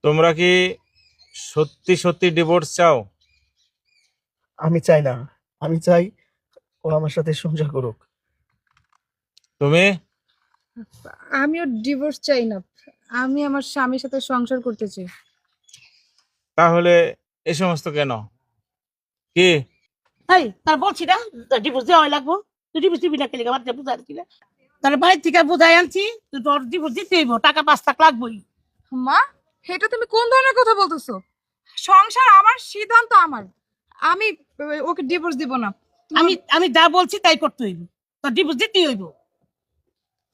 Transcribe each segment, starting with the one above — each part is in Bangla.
তোমরা কি সত্যি সত্যি ডিভোর্স চাও? আমি চাই না। আমি চাই ও আমার সাথে সংসার করুক। তুমি? আমিও ডিভোর্স চাই না, আমি আমার স্বামীর সাথে সংসার করতে চাই। তাহলে এই সমস্ত কেন? কি? তাই তার বলছি না ডিভোর্স দেওয়া লাগবো, তুই ডিভোর্স দিবি না কেলে আমার বুঝাই কিনা? তাহলে বাড়ির থেকে বুঝাই আনছি, তুই তোর ডিভোর্স দিতে হইব, টাকা 5 লাখ লাগবেই। মা, এটা তুমি কোন ধরনের কথা বলতেছো? সংসার আমার, সিদ্ধান্ত আমার। আমি ওকে ডিভোর্স দিব না। আমি আমি যা বলছি তাই করতে হইব, তোর ডিভোর্স দিতে হইব।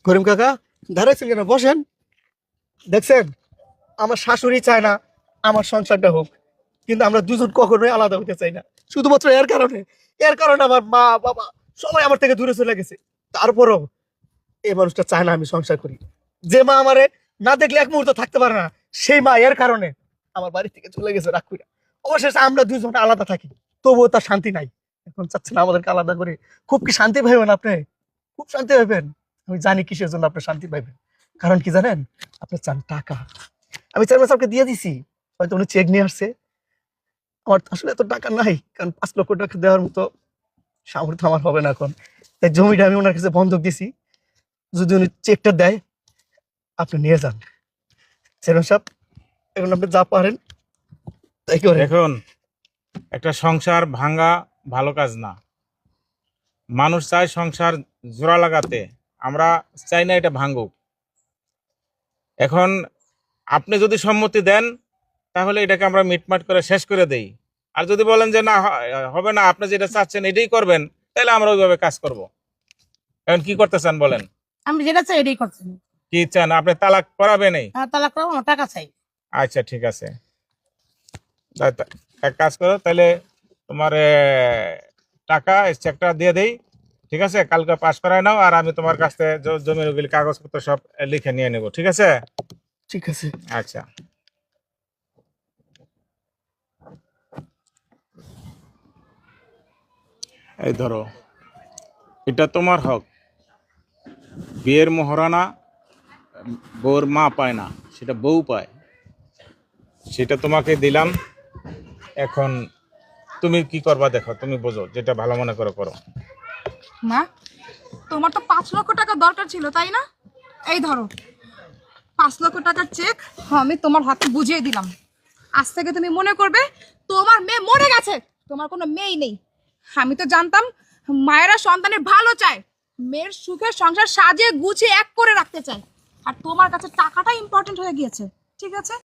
করিম কাকা, দাঁড়াইছেন কেন? বসেন। দেখছেন, আমার শাশুড়ি চায় না আমার সংসারটা হোক, কিন্তু আমরা দুজন কখনোই আলাদা হতে চাই না। শুধুমাত্র এর কারণে আমার মা বাবা সবাই আমার থেকে দূরে চলে গেছে। তারপরও এই মানুষটা চায় না আমি সংসার করি। যে মা আমারে না দেখলে এক মুহূর্ত থাকতে পারে না, সেই মা এর কারণে আমার বাড়ি থেকে চলে গেছে রাগ কইরা। অবশেষে আমরা দুজন আলাদা থাকি, তবুও তার শান্তি নাই। এখন চাচ্ছেন আমাদেরকে আলাদা করে। খুব কি শান্তি পাইবেন আপনি? খুব শান্তি পাইবেন। আমি জানি কিসের জন্য আপনি শান্তি পাইবেন। কারণ কি জানেন? আপনি চান টাকা। আমি 4 মাস আপনাকে দিয়ে দিছি, হয়তো উনি চেক নিয়ে আসছে। আমার আসলে এত টাকা নাই, কারণ 5 লক্ষ টাকা দেওয়ার মতো সামর্থ্য আমার হবে না এখন। তাই জমিটা আমি ওনার কাছে বন্ধক দিছি। যদি উনি চেকটা দেয়, আপনি নিয়ে যান। চেয়ারম্যান সাহেব, এখন আপনি যা পারেন তাই করে। দেখুন, একটা সংসার ভাঙা ভালো কাজ না। মানুষ চায় সংসার জোড়া লাগাতে, আমরা চাই না এটা ভাঙুক। এখন আপনি যদি সম্মতি দেন তাহলে এটাকে আমরা মিটমাট করে শেষ করে দেই। আর যদি বলেন যে না হবে না, আপনি যেটা চাচ্ছেন এটাই করবেন, তাহলে আমরা ওইভাবে কাজ করব। এখন কি করতে চান বলেন? আমি যেটা চাই এটাই করছি। কি চান? আপনি তালাক করাবেনই? তালাক করবো, আমার টাকা চাই। আচ্ছা, ঠিক আছে। এক কাজ করো তাহলে, তোমার টাকা চেকটা দিয়ে দেই, ঠিক আছে? কালকে পাস করায় নাও, আর আমি তোমার কাছ থেকে জমির ওগুলি কাগজপত্র সব লিখে নিয়ে নেব, ঠিক আছে? ঠিক আছে। আচ্ছা। এই ধরো, এটা তোমার হক। বিয়ের মহারণা বউর মা পায় না, সেটা বউ পায়। সেটা তোমাকে দিলাম। এখন তুমি কি করবা দেখো, তুমি বোঝো, যেটা ভালো মনে করো করো। মা, তোমার তো 5 লক্ষ টাকা দরকার ছিল, তাই না? এই ধরো 5 লক্ষ টাকার চেক আমি তোমার হাতে বুঝিয়ে দিলাম। আজ থেকে তুমি মনে করবে তোমার মেয়ে মরে গেছে, তোমার কোনো মেয়েই নেই। আমি তো জানতাম মায়েরা সন্তানের ভালো চায়, মেয়ের সুখের সংসার সাজিয়ে গুছিয়ে এক করে রাখতে চায়, আর তোমার কাছে টাকাটা ইম্পর্টেন্ট হয়ে গিয়েছে। ঠিক আছে?